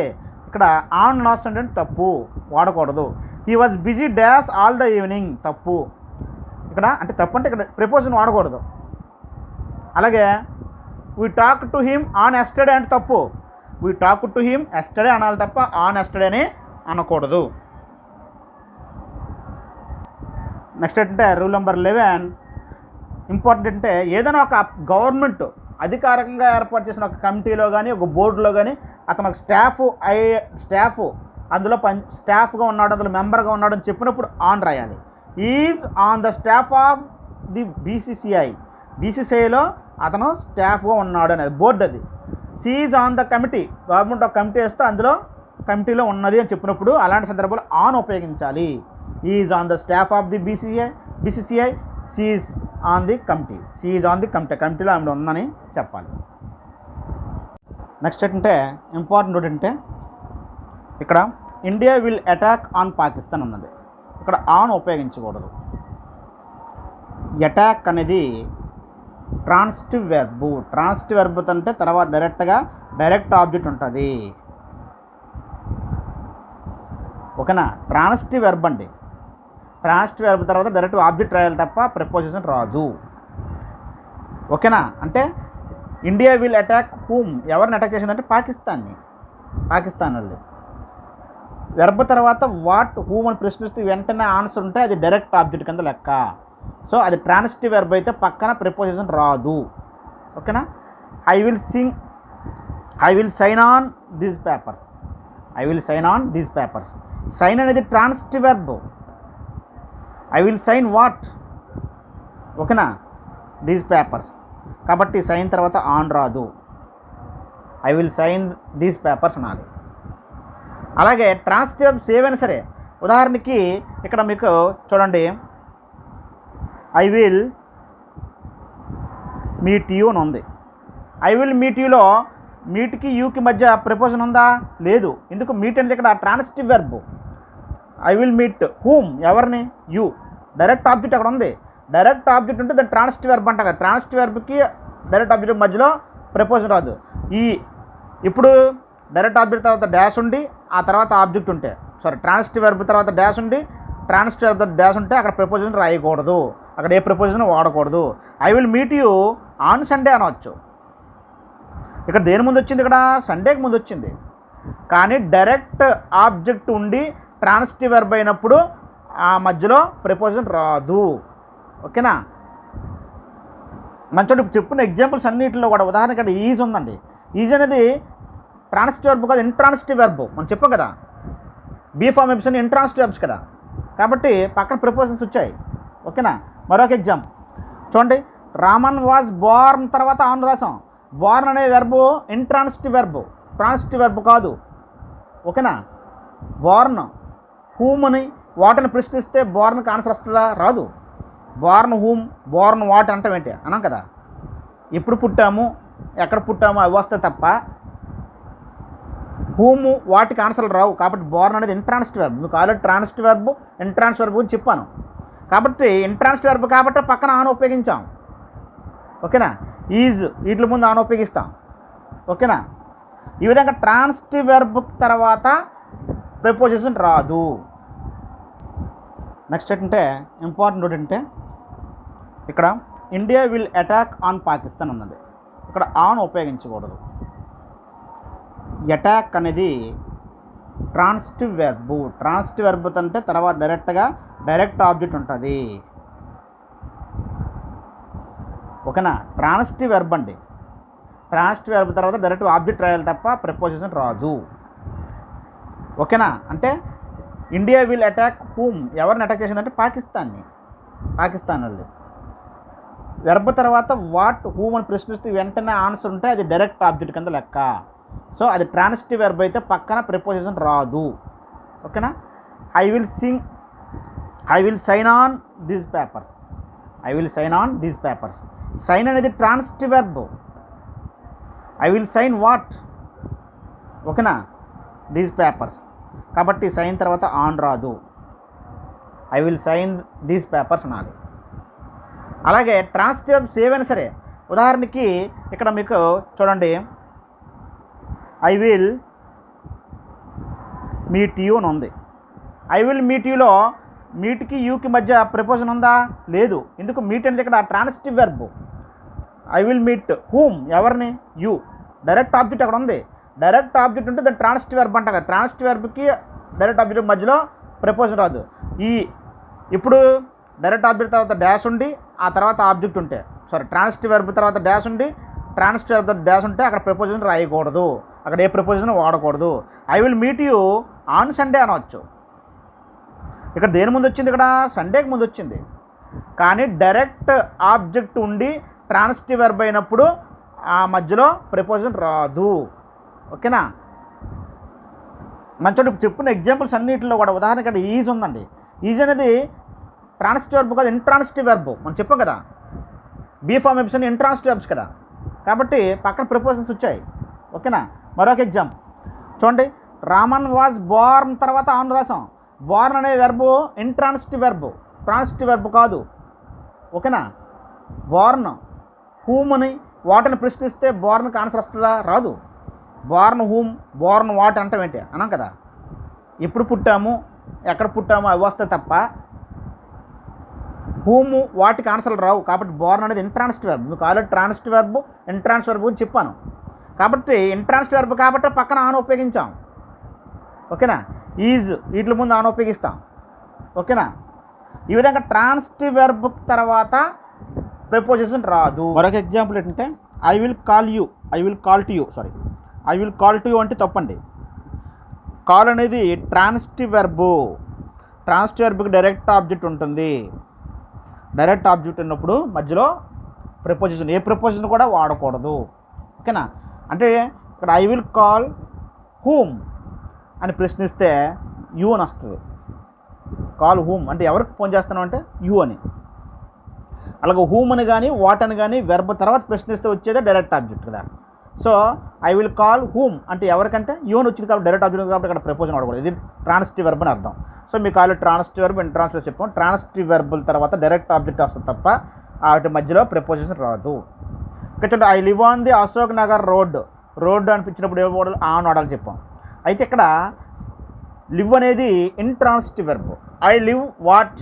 ఇక్కడ ఆన్ లాస్ట్ సండే అంటే తప్పు, వాడకూడదు. He was busy dash all the evening, తప్పు. ఇక్కడ అంటే తప్పు అంటే ఇక్కడ ప్రిపోజిషన్ వాడకూడదు. అలాగే we talk to him on yesterday అంటే తప్పు. We talk to him yesterday అనాలి తప్ప ఆన్ ఎస్టర్డే అని అనకూడదు. నెక్స్ట్ ఏంటంటే రూల్ నెంబర్ 11 ఇంపార్టెంట్ అంటే ఏదైనా ఒక గవర్నమెంట్ అధికారికంగా ఏర్పాటు చేసిన ఒక కమిటీలో కానీ ఒక బోర్డులో కానీ అతను ఒక స్టాఫ్ అందులో స్టాఫ్గా ఉన్నాడు, అందులో మెంబర్గా ఉన్నాడు అని చెప్పినప్పుడు ఆన్ రాయాలి. Is on the staff of the బీసీసీఐలో అతను స్టాఫ్గా ఉన్నాడు అనేది బోర్డు. అది she is on the committee, government ఒక కమిటీ వేస్తే అందులో కమిటీలో ఉన్నది అని చెప్పినప్పుడు అలాంటి సందర్భంలో ఆన్ ఉపయోగించాలి. Is on the staff of the BCCI, C is on the committee, C is on the కమిటీలో ఆమె ఉందని చెప్పాలి. నెక్స్ట్ ఏంటంటే ఇంపార్టెంట్ ఏంటంటే ఇక్కడ India will attack on Pakistan ఉందండి. ఇక్కడ ఆన్ ఉపయోగించకూడదు. అటాక్ అనేది ట్రాన్సిటివ్ వెర్బ్ అంటే తర్వాత డైరెక్ట్ ఆబ్జెక్ట్ ఉంటుంది. ఓకేనా. ట్రాన్సిటివ్ వెర్బ్ అండి. ట్రాన్సిటివ్ వెర్బ్ తర్వాత డైరెక్ట్ ఆబ్జెక్ట్ రాయాలి తప్ప ప్రిపోజిషన్ రాదు. ఓకేనా. అంటే ఇండియా విల్ అటాక్ హూమ్, ఎవరిని అటాక్ చేసిందంటే పాకిస్తాన్ వాళ్ళు. వెర్బ్ తర్వాత వాట్ హూమ్ అని ప్రశ్నిస్తే వెంటనే ఆన్సర్ ఉంటే అది డైరెక్ట్ ఆబ్జెక్ట్ కింద లెక్క. సో అది ట్రాన్సిటివ్ వెర్బ్ అయితే పక్కన ప్రిపోజిషన్ రాదు. ఓకేనా. I will sign on these papers. Sign అనేది transitive verb. I will sign what, ఓకేనా, దీస్ పేపర్స్. కాబట్టి సైన్ తర్వాత ఆన్ రాదు. I will sign these papers అనాలి. అలాగే ట్రాన్సిటివ్ వెర్బ్స్ ఏవైనా సరే, ఉదాహరణకి ఇక్కడ మీకు చూడండి, ఐ విల్ మీట్ యూ అని ఉంది. ఐ విల్ మీట్ యూలో మీట్కి యూకి మధ్య ప్రిపోజిషన్ ఉందా? లేదు. ఎందుకు? మీట్ అనేది ఇక్కడ transitive verb. I will meet whom, ఎవరిని? యూ. డైరెక్ట్ ఆబ్జెక్ట్ అక్కడ ఉంది. డైరెక్ట్ ఆబ్జెక్ట్ ఉంటే దాన్ని ట్రాన్సిటివ్ వెర్బ్ అంట కదా. ట్రాన్సిటివ్ వెర్బ్కి డైరెక్ట్ ఆబ్జెక్ట్ మధ్యలో ప్రిపోజిషన్ రాదు. ఇప్పుడు డైరెక్ట్ ఆబ్జెక్ట్ తర్వాత డాష్ ఉండి ఆ తర్వాత ఆబ్జెక్ట్ ఉంటే, ట్రాన్సిటివ్ వెర్బ్ తర్వాత డాష్ ఉండి ట్రాన్సిటివ్ వెర్బ్ తర్వాత డాష్ ఉంటే అక్కడ ప్రిపోజిషన్ రాయకూడదు. అక్కడ ఏ ప్రిపోజిషన్ వాడకూడదు. I will meet you on Sunday అనవచ్చు. ఇక్కడ దేని ముందు వచ్చింది? ఇక్కడ సండేకి ముందు వచ్చింది. కానీ డైరెక్ట్ ఆబ్జెక్ట్ ఉండి ట్రాన్సిటివ్ వెర్బ్ అయినప్పుడు ఆ మధ్యలో ప్రిపోజిషన్ రాదు. ఓకేనా. మంచి చెప్పిన ఎగ్జాంపుల్స్ అన్నింటిలో కూడా ఉదాహరణ ఇక్కడ ఈజ్ ఉందండి. ఈజ్ అనేది ట్రాన్సిటివ్ వెర్బ్ కాదు, ఇంట్రాన్సిటివ్ వెర్బ్. మనం చెప్పాం కదా, be form episode intransitive verbs కదా, కాబట్టి పక్కన ప్రిపోజిషన్స్ వచ్చాయి. ఓకేనా. మరొక ఎగ్జాంపుల్ చూడండి. రామన్ వాజ్ బోర్న్ తర్వాత ఆన్ రాసాం. బోర్న్ అనే verb intransitive verb, transitive verb కాదు. ఓకేనా. బోర్న్ హూమ్ అని వాటని ప్రశ్నిస్తే బోర్న్కి ఆన్సర్ వస్తుందా? రాదు. బోర్న్ హూమ్, బోర్న్ వాట్ అంటే ఏంటి అన్నాం కదా. ఎప్పుడు పుట్టాము, ఎక్కడ పుట్టాము అవి వస్తే తప్ప హూమ్ వాటికి ఆన్సర్లు రావు. కాబట్టి బోర్న్ అనేది ఇంట్రాన్సిటివ్ వెర్బ్. మీకు already transitive verb intransitive verb గురించి చెప్పాను. కాబట్టి ఇంట్రాన్సిటివ్ వెర్బ్ కాబట్టి పక్కన ఆన్ ఉపయోగించాం. ఓకేనా. ఈజ్ వీటి ముందు ఆన్ ఉపయోగిస్తాం. ఓకేనా. ఈ విధంగా ట్రాన్సిటివ్ వెర్బ్ తర్వాత ప్రిపోజిషన్ రాదు. నెక్స్ట్ ఏంటంటే ఇంపార్టెంట్ ఏంటంటే ఇక్కడ India will attack on Pakistan ఉందండి. ఇక్కడ ఆన్ ఉపయోగించకూడదు. అటాక్ అనేది ట్రాన్సిటివ్ వెర్బ్ అంటే తర్వాత డైరెక్ట్ ఆబ్జెక్ట్ ఉంటుంది. ఓకేనా. ట్రాన్సిటివ్ వెర్బ్ అండి. ట్రాన్సిటివ్ వెర్బ్ తర్వాత డైరెక్ట్ ఆబ్జెక్ట్ రాయాలి తప్ప ప్రిపోజిషన్ రాదు. ఓకేనా. అంటే ఇండియా విల్ అటాక్ హూమ్, ఎవరిని అటాక్ చేసిందంటే పాకిస్తాన్ వాళ్ళు. వెర్బ్ తర్వాత వాట్ హూమ్ అని ప్రశ్నిస్తే వెంటనే ఆన్సర్ ఉంటే అది డైరెక్ట్ ఆబ్జెక్ట్ కింద లెక్క. సో అది ట్రాన్సిటివ్ వెర్బ్ అయితే పక్కన ప్రిపోజిషన్ రాదు. ఓకేనా. I will sign on these papers. I will sign on these papers. Sign అనేది transitive verb. I will sign what? ఓకేనా, దీస్ పేపర్స్. కాబట్టి సైన్ తర్వాత ఆన్ రాదు. I will sign these papers అనాలి. అలాగే ట్రాన్సిటివ్ వెర్బ్స్ ఏవైనా సరే, ఉదాహరణకి ఇక్కడ మీకు చూడండి, ఐ విల్ మీట్ యూ అని ఉంది. ఐ విల్ మీట్ యూలో మీట్కి యూకి మధ్య ప్రిపోజిషన్ ఉందా? లేదు. ఎందుకు? మీట్ అనేది ఇక్కడ transitive verb. I will meet whom, ఎవరిని? యూ. డైరెక్ట్ ఆబ్జెక్ట్ అక్కడ ఉంది. డైరెక్ట్ ఆబ్జెక్ట్ ఉంటే దాన్ని ట్రాన్సిటివ్ వెర్బ్ అంట కదా. ట్రాన్సిటివ్ వెర్బ్కి డైరెక్ట్ ఆబ్జెక్ట్ మధ్యలో ప్రిపోజిషన్ రాదు. ఇప్పుడు డైరెక్ట్ ఆబ్జెక్ట్ తర్వాత డాష్ ఉండి ఆ తర్వాత ఆబ్జెక్ట్ ఉంటే, ట్రాన్సిటివ్ వెర్బ్ తర్వాత డాష్ ఉండి ట్రాన్సిటివ్ వెర్బ్ తర్వాత డాష్ ఉంటే అక్కడ ప్రిపోజిషన్ రాయకూడదు. అక్కడ ఏ ప్రిపోజిషన్ వాడకూడదు. I will meet you on Sunday అనవచ్చు. ఇక్కడ దేని ముందు వచ్చింది? ఇక్కడ సండేకి ముందు వచ్చింది. కానీ డైరెక్ట్ ఆబ్జెక్ట్ ఉండి ట్రాన్సిటివ్ వెర్బ్ అయినప్పుడు ఆ మధ్యలో ప్రిపోజిషన్ రాదు. ఓకేనా. మంచి చెప్పిన ఎగ్జాంపుల్స్ అన్నింటిలో కూడా ఉదాహరణ ఇక్కడ ఈజ్ ఉందండి. ఈజ్ అనేది ట్రాన్సిటివ్ వెర్బ్ కాదు, ఇంట్రాన్సిటివ్ వెర్బ్. మనం చెప్పాం కదా, be form episode intransitive verbs కదా, కాబట్టి పక్కన ప్రిపోజిషన్స్ వచ్చాయి. ఓకేనా. మరొక ఎగ్జాంపుల్ చూడండి, రామన్ వాజ్ బోర్న్ తర్వాత ఆన్ రాసాం. బోర్న్ అనే verb intransitive verb, transitive verb కాదు. ఓకేనా. బోర్న్ హూమ్ అని వాటిని ప్రశ్నిస్తే బోర్న్కి ఆన్సర్ వస్తుందా? రాదు. బోర్న్ హూమ్, బోర్న్ వాట్ అంటాం ఏంటి? అన్నాం కదా. ఎప్పుడు పుట్టాము, ఎక్కడ పుట్టాము అవి వస్తాయి తప్ప హూము వాటికి ఆన్సర్లు రావు. కాబట్టి బోర్న్ అనేది ఇంట్రాన్సిటివ్ వెర్బ్. మీకు already transitive verb, intransitive verb అని చెప్పాను. కాబట్టి ఇంట్రాన్సిటివ్ వెర్బ్ కాబట్టి పక్కన ఆన్ ఉపయోగించాం. ఓకేనా. ఈజ్ వీటి ముందు ఆన్ ఉపయోగిస్తాం. ఓకేనా. ఈ విధంగా ట్రాన్సిటివ్ వెర్బ్ తర్వాత ప్రిపోజిషన్ రాదు. మరొక ఎగ్జాంపుల్ ఏంటంటే, I will call you, I will call to you. I will call to you అంటే తప్పండి. కాల్ అనేది ట్రాన్సిటివ్ వెర్బ్. ట్రాన్సిటివ్ వెర్బ్కి డైరెక్ట్ ఆబ్జెక్ట్ ఉంటుంది. డైరెక్ట్ ఆబ్జెక్ట్ ఉన్నప్పుడు మధ్యలో ప్రిపోజిషన్, ఏ ప్రిపోజిషన్ కూడా వాడకూడదు. ఓకేనా. అంటే ఇక్కడ ఐ విల్ కాల్ హూమ్ అని ప్రశ్నిస్తే యూ అని వస్తుంది. కాల్ హూమ్ అంటే ఎవరికి ఫోన్ చేస్తున్నావు అంటే యూ అని. అలాగే హూమ్ అని కానీ వాట్ అని కానీ వెర్బ్ తర్వాత ప్రశ్నిస్తే వచ్చేదే డైరెక్ట్ ఆబ్జెక్ట్ కదా. So I will call whom అంటే ఎవరికంటే యూ అని వచ్చింది కాబట్టి డైరెక్ట్ ఆబ్జెక్ట్ కాబట్టి ఇక్కడ ప్రిపోజిషన్ వాడకూడదు. ఇది ట్రాన్సిటివ్ వెర్బ్ అని అర్థం. సో మీకు ఆల్రెడీ ట్రాన్సిటివ్ వెర్బ్, ఇంట్రాన్సిటివ్ చెప్పాం. ట్రాన్సిటివ్ వెర్బుల తర్వాత డైరెక్ట్ ఆబ్జెక్ట్ వస్తుంది తప్ప వాటి మధ్యలో ప్రిపోజిషన్ రాదు. ఇక్కడ చూడండి, I live on the Ashok Nagar road అనిపించినప్పుడు ఏం వాడాలి? ఆన్ వాడాలని చెప్పాం. అయితే ఇక్కడ లివ్ అనేది intransitive verb. I live what,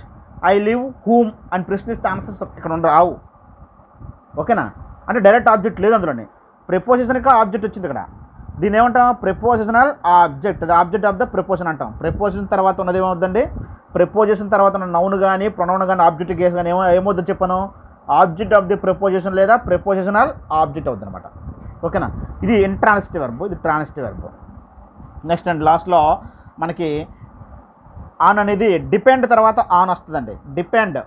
I live whom అని ప్రశ్నిస్తే ఆన్సర్స్ ఇక్కడ రావు. ఓకేనా. అంటే డైరెక్ట్ ఆబ్జెక్ట్ లేదు అందులోని, ప్రిపోజిషన్గా ఆబ్జెక్ట్ వచ్చింది ఇక్కడ. దీన్ని ఏమంటాం? Prepositional object. The object of the preposition అంటాం. ప్రిపోజిషన్ తర్వాత ఉన్నది ఏమవుతుందండి? ప్రిపోజిషన్ తర్వాత ఉన్న నౌన్ కానీ ప్రొనౌన్ కానీ ఆబ్జెక్ట్ కేసు కానీ ఏమవుతుందో చెప్పాను? ఆబ్జెక్ట్ ఆఫ్ ది ప్రిపోజిషన్ లేదా ప్రిపోజిషనల్ ఆబ్జెక్ట్ అవుతుంది అనమాట. ఓకేనా. ఇది ఇంట్రాన్సిటివ్ వెర్బ్, ఇది ట్రాన్సిటివ్ వెర్బ్. నెక్స్ట్ అండ్ లాస్ట్లో మనకి ఆన్ అనేది డిపెండ్ తర్వాత ఆన్ వస్తుందండి. డిపెండ్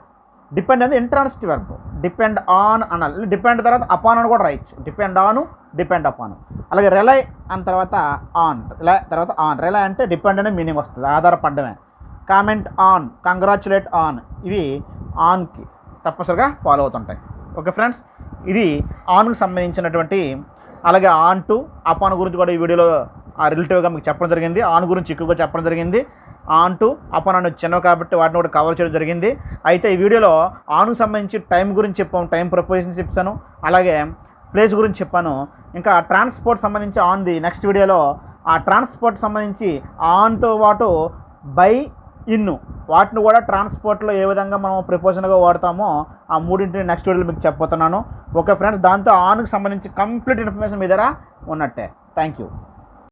అనేది ఇంట్రాన్సిటివ్ వెర్బ్. డిపెండ్ ఆన్ అనాలి. డిపెండ్ తర్వాత అపాన్ అని కూడా రాయొచ్చు. Depend on, depend upon. అలాగే రిలై అన్న తర్వాత ఆన్, రిలై తర్వాత ఆన్. రిలై అంటే డిపెండ్ అనే మీనింగ్ వస్తుంది, ఆధారపడమే. కామెంట్ ఆన్, కంగ్రాచులేట్ ఆన్, ఇవి ఆన్కి తప్పనిసరిగా ఫాలో అవుతుంటాయి. ఓకే ఫ్రెండ్స్, ఇది ఆన్కి సంబంధించినటువంటి, అలాగే ఆన్ టు అపాన్ గురించి కూడా ఈ వీడియోలో రిలేటివ్గా మీకు చెప్పడం జరిగింది. ఆన్ గురించి ఎక్కువగా చెప్పడం జరిగింది. ఆన్ టు అపాన్ అని చిన్నవి కాబట్టి వాటిని కూడా కవర్ చేయడం జరిగింది. అయితే ఈ వీడియోలో ఆన్కు సంబంధించి టైం గురించి చెప్పాము, టైం ప్రపోజిషన్ చెప్పాను, అలాగే ప్లేస్ గురించి చెప్పాను. ఇంకా ట్రాన్స్పోర్ట్ సంబంధించి ఆన్ది నెక్స్ట్ వీడియోలో ఆ ట్రాన్స్పోర్ట్ సంబంధించి ఆన్తో పాటు బై, ఇన్ను వాటిని కూడా ట్రాన్స్పోర్ట్లో ఏ విధంగా మనం ప్రిపోజిషన్గా వాడతామో ఆ మూడింటిని నెక్స్ట్ వీడియోలో మీకు చెప్పబోతున్నాను. ఓకే ఫ్రెండ్స్, దాంతో ఆన్కి సంబంధించి కంప్లీట్ ఇన్ఫర్మేషన్ మీ దగ్గర ఉన్నట్టే. Thank you.